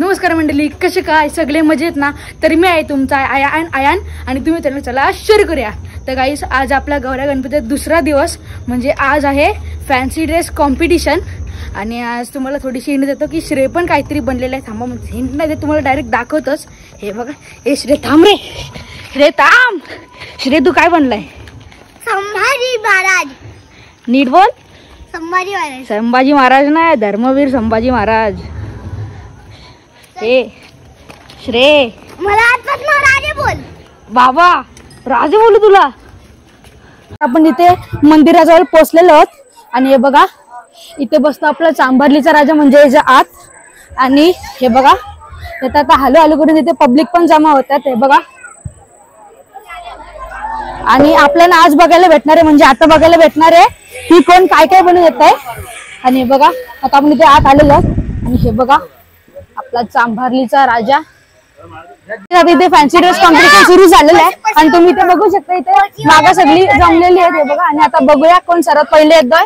नमस्कार मंडळी, कसे काय सगळे मजेत ना? तर मी आहे तुमचा आयान आणि तुम्ही त्यांना चला शेअर करूया. तर गाईस, आज आपल्या गौऱ्या गणपतीचा दुसरा दिवस, म्हणजे आज आहे फॅन्सी ड्रेस कॉम्पिटिशन. आणि आज तुम्हाला थोडीशी हिंट देतो की श्रेय पण काहीतरी बनलेलं आहे. थांबा, मग हिंट नाही देत, तुम्हाला डायरेक्ट दाखवतोच. हे बघा, हे श्रेय थांब रे, श्रेय थांब. श्रेय तू काय बनलाय? संभाजी महाराज. नीट बोल. संभाजी महाराज. संभाजी महाराज नाही, धर्मवीर संभाजी महाराज. हे श्रेय, मला आजपासून राजे बोल. बाबा राजे बोलू तुला. आपण इथे मंदिराजवळ पोहोचलेलो आहोत आणि हे बघा, इथे बसतो आपला चांभारलीचा राजा, म्हणजे याच्या आत. आणि हे बघा, इथे आता हॅलो हॅलो करून इथे पब्लिक पण जमा होतात. हे बघा, आणि आपल्याला आज बघायला भेटणार आहे, म्हणजे आता बघायला भेटणार आहे की कोण काय काय बनवून येत आहे. आणि हे बघा, आता आपण इथे आत आलेलो आहोत आणि हे बघा आपला चांभारलीचा राजा. इथे फॅन्सी ड्रेस कॉम्पिटिशन सुरू झालेलं आहे आणि तुम्ही इथे बघू शकता, इथे मागा सगळी जमलेली आहेत. हे बघा, आणि आता बघूया कोण सर्वात पहिले येतोय.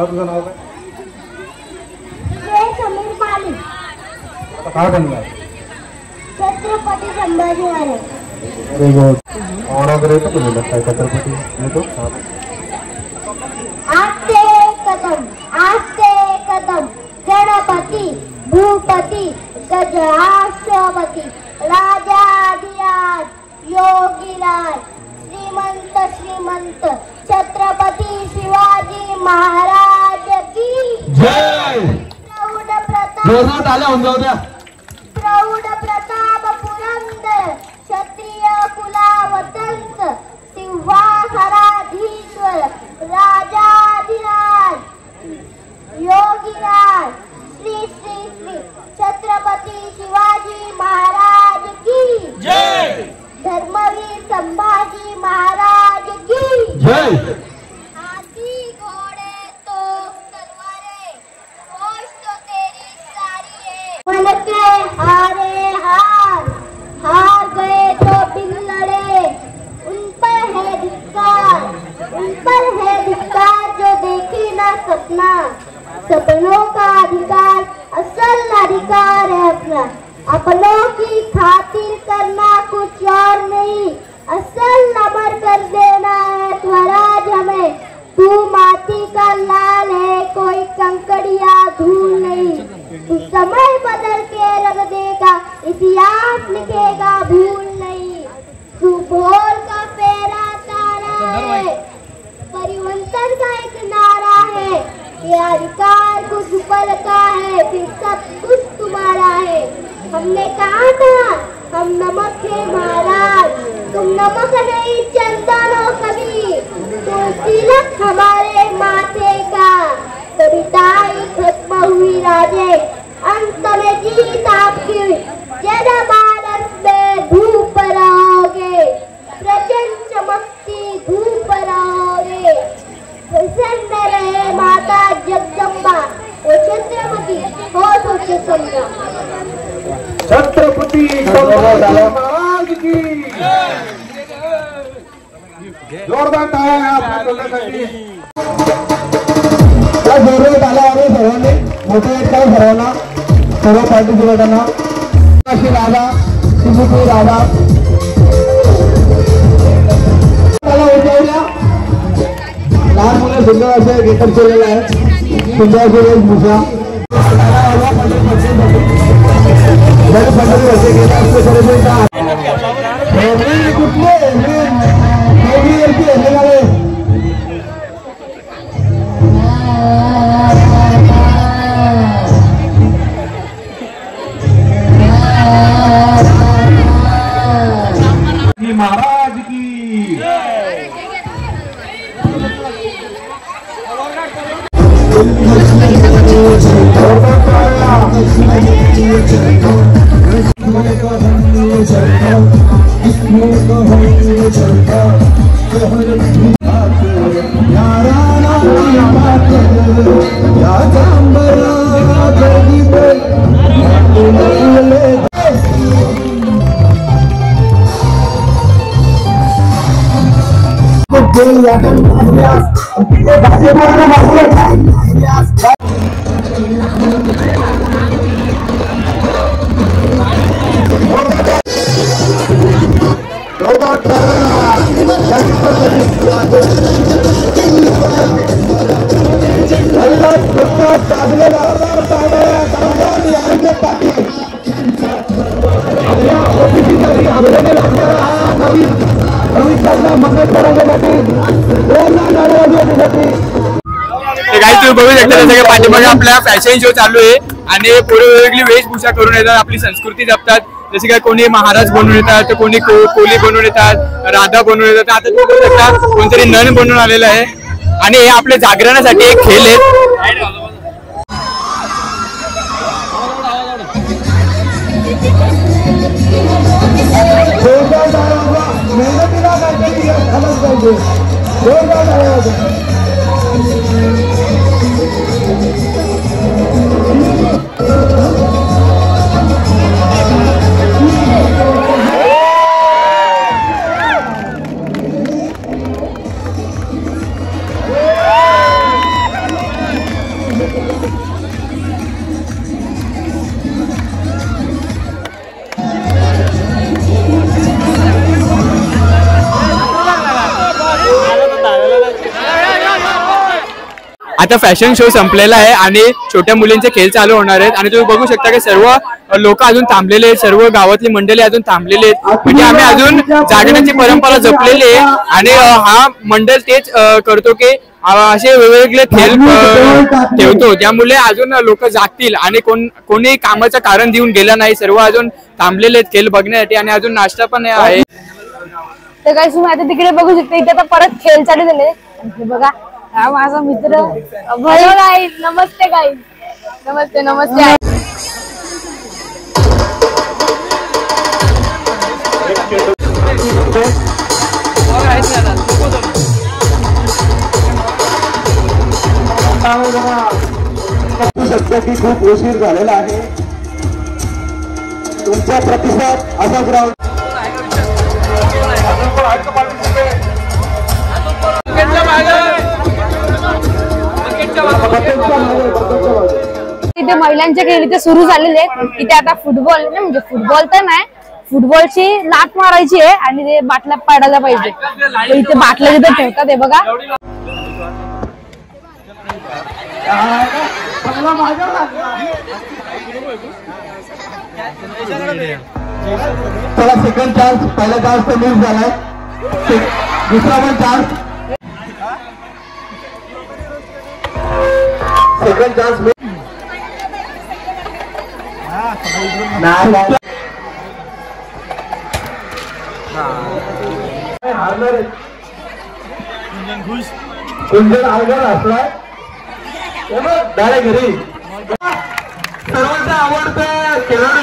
तुझं नाव काय? समीर पाली. आता काय बनणार? छत्रपती संभाजी महाराज. Very good. वगैरे येतो तुला काय? छत्रपती येतो. आस्ते कदम गणपती भूपती गजराष्ट्रपती राजाधिराज योगीराज श्रीमंत छत्रपती शिवाजी महाराज की जय. प्रौढ प्रताप पुरंदर क्षत्रिय कुलावतंस सिंहासनाधीश्वर राजाधिराज योगीराज श्री श्री श्री छत्रपती शिवाजी महाराज की जय. धर्मवीर संभाजी महाराज की जय. हाथी घोड़े तो तलवारें होश तो तेरी सारी है. मन के हारे हार गए तो बिन लड़े. उन पर है धिक्कार जो देखी ना सपना. सपनों का अधिकार असल अधिकार है अपना. अपनों की खातिर करना कुछ और नहीं, असल नमन कर देना है स्वराज हमें. तू माटी का लाल है, कोई कंकड़िया धूल नहीं. तू समय बदल के रख देगा, इतिहास लिखेगा भूल नहीं. तू भोर का फेरा तारा है, परिवर्तन का एक नारा है. ये अधिकार कुछ पल का है, फिर सब कुछ तुम्हारा है. हमने कहा था हम नमक है महाराज, तुम नमक नहीं चंदन हो कभी. तो तिलक हमारे माथे का, कविताएं खत्म हुई राजे, अंत में जीत आपकी. जनमानस में धूप रहोगे, प्रचंड चमकती धूप रहोगे. प्रसन्न रहे माता जगदम्बा, वो छत्रपती हो सोचे समझा. छत्रपती संभाजी महाराज की जोरदार टाळ्या आपल्या तोंडासाठी. त्या जोरदार टाळ्या सर्वांनी मोटिवेट करा सर्वांना, सर्व पार्टिसिपेंटांना. राधा शिवपुरी राधा त्याला उठवल्या. लहान मुलं सुंदर असे गेटअप केलेले आहेत, सुंदर असे वेशभूषा. महाराज की Let's go. तुम्ही बघू शकता जसं की पाठीमागे आपला फॅशन शो चालू आहे आणि पुढे वेगवेगळी वेशभूषा करून येतात, आपली संस्कृती जपतात. जसे काय कोणी महाराज बनून येतात, तर कोणी कोली बनून येतात, राधा बनून येतात. आता तुम्ही बघू शकता कोणतरी नन बनून आलेला आहे आणि हे आपल्या जागरणासाठी एक खेळ आहेत. आता फॅशन शो संपलेला आहे आणि छोट्या मुलींचे खेळ चालू होणार आहेत आणि तुम्ही बघू शकता की सर्व लोक अजून थांबलेले आहेत, सर्व गावातली मंडळी अजून थांबलेले आहेत. म्हणजे आम्ही अजून जागरणाची परंपरा जपलेली आहे आणि हा मंडळ तेच करतो की असे वेगवेगळे खेळ ठेवतो, त्यामुळे अजून लोक जागतील आणि कोणी कामाचं कारण देऊन गेलं नाही. सर्व अजून थांबलेले आहेत खेळ बघण्यासाठी आणि अजून नाश्ता पण आहे. तर काही तुम्ही आता तिकडे बघू शकता, इथे आता परत खेळ चालू झाले. बघा हा माझा मित्र. हॅलो गाईज, नमस्ते गाईज. नमस्ते नमस्ते. की खूप उशीर झालेला आहे. तुमचा प्रतिसाद असाच राहू. इथे महिलांचे खेळ इथे सुरू झालेले आहेत. इथे आता फुटबॉल नाही, म्हणजे फुटबॉल तर नाही, फुटबॉलची लाट मारायची आहे आणि ते बाटल्या पाडायला पाहिजे. इथे बाटल्या जिथे ठेवतात ते बघा. चला सेकंड चान्स, पहिला चान्स तर मिस झालाय, दुसरा पण चान्स. सेकंड चान्स कुंजन हारणार असलाय डायरेक्ट घरी. सर्वांचा आवडतं खेळाडू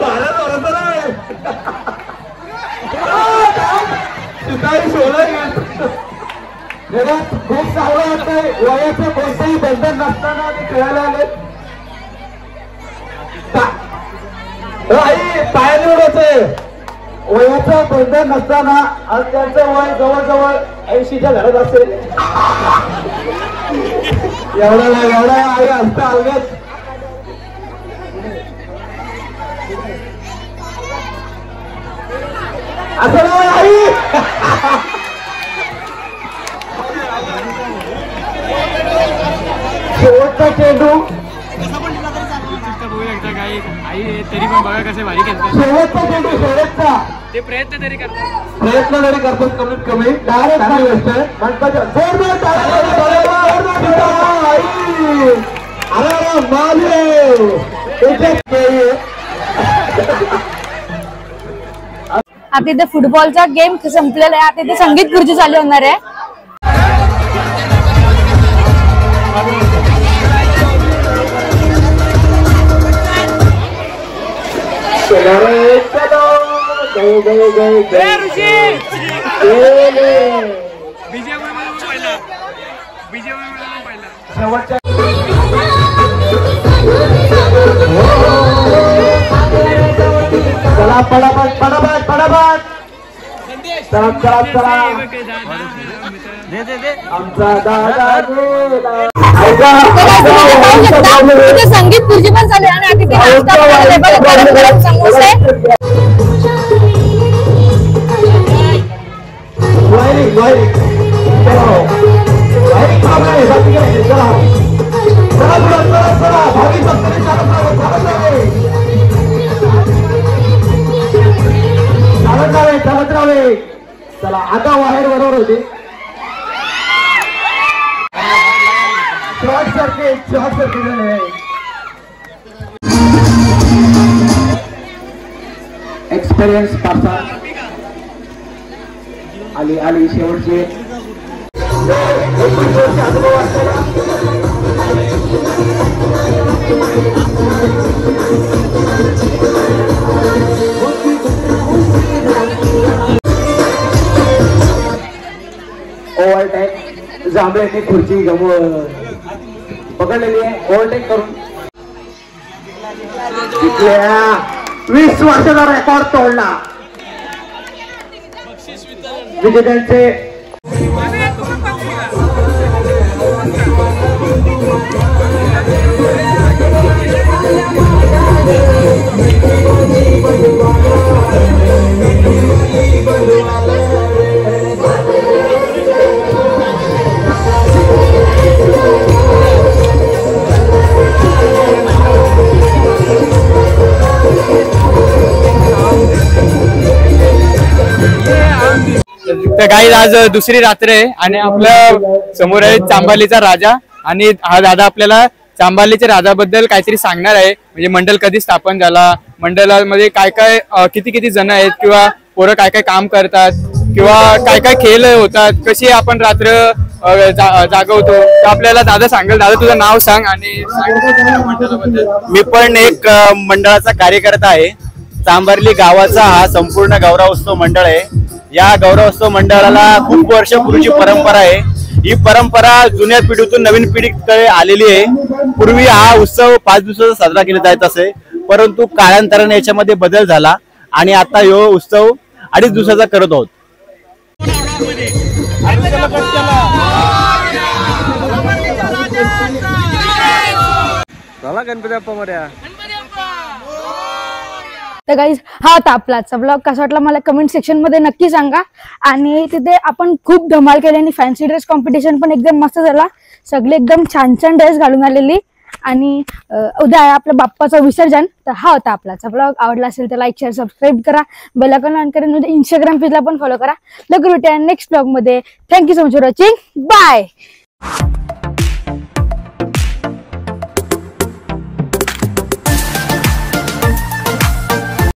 भारत बरोबर आहे. खूप चांगलं वाटतंय. वयाचं कोणतंही बंधन नसताना ते खेळायला आले. आई पायाने उडवते. वयाचं बंधन नसताना आज त्यांचं वय जवळजवळ 80च्या घरात असेल. एवढा आई असता अलगत. असं नाही आई. शेवटचा चेंडू तरी पण बघा कसे भारी खेळतात. शेवटचा चेंडू शेवटचा ते प्रयत्न तरी करतात कमीत कमी. डायरेक्ट आता इथे फुटबॉलचा गेम संपलेला आहे. आता इथे संगीत खुर्ची चालू होणार आहे. गए गए गए गए शेवटच्या चला पटापट पटापट पटापट चला चला चला आमचा दादा तिथे संगीत खुर्ची पण चालू आहे आणि तिथे नाश्ता पण आहे. बघा, गरम गरम समोसे. चालत राहावे. चला आता बाहेर बरोबर होते. शॉर्ट सर्किट झाले. एक्सपिरियन्स पार्सल आली आली शेवटची अनुभव असलेला ओव्हरटेक जांभळेने खुर्ची गमवून पकडलेली आहे. ओव्हरटेक करून 20 वर्षाचा रेकॉर्ड तोडला. विजेत्यांचे तर गाईज आज दुसरी रात्र आहे आणि आपल्या समोर आहे चांबालीचा राजा आणि हा दादा आपल्याला चांबालीच्या राजाबद्दल काहीतरी सांगणार आहे. म्हणजे मंडळ कधी स्थापन झाला, मंडळामध्ये काय काय किती किती जण आहेत किंवा पोरं काय काय काम करतात किंवा काय काय खेळ होतात, कशी आपण रात्र जागवतो, तर आपल्याला दादा सांगेल. दादा तुझं नाव सांग आणि मंडळाबद्दल. मी पण एक मंडळाचा कार्यकर्ता आहे. चांबार्ली गावाचा हा संपूर्ण गौरवोत्सव मंडळ आहे. या गौरवोत्सव मंडळाला खूप वर्षपूर्वीची परंपरा आहे. ही परंपरा जुन्या पिढीतून नवीन पिढीकडे आलेली आहे. पूर्वी हा उत्सव 5 दिवसाचा साजरा केला जात असे, परंतु कालांतराने याच्यामध्ये बदल झाला आणि आता हा उत्सव 2.5 दिवसाचा करत आहोत. गणपती बाप्पा मोरया. तर गाईज हा होता आपला आजचा ब्लॉग. कसा वाटला मला कमेंट सेक्शन मध्ये नक्की सांगा. आणि तिथे आपण खूप धमाल केली आणि फॅन्सी ड्रेस कॉम्पिटिशन पण एकदम मस्त झाला. सगळे एकदम छान छान ड्रेस घालून आलेली. आणि उद्या आहे आपल्या बाप्पाचं विसर्जन. तर हा होता आपला आजचा ब्लॉग. आवडला असेल तर लाईक शेअर सबस्क्राईब करा, बेल आयकॉन ऑन करा, इंस्टाग्राम पेजला पण फॉलो करा. लवकर भेटूया नेक्स्ट ब्लॉग मध्ये. Thank you so much for watching. Bye.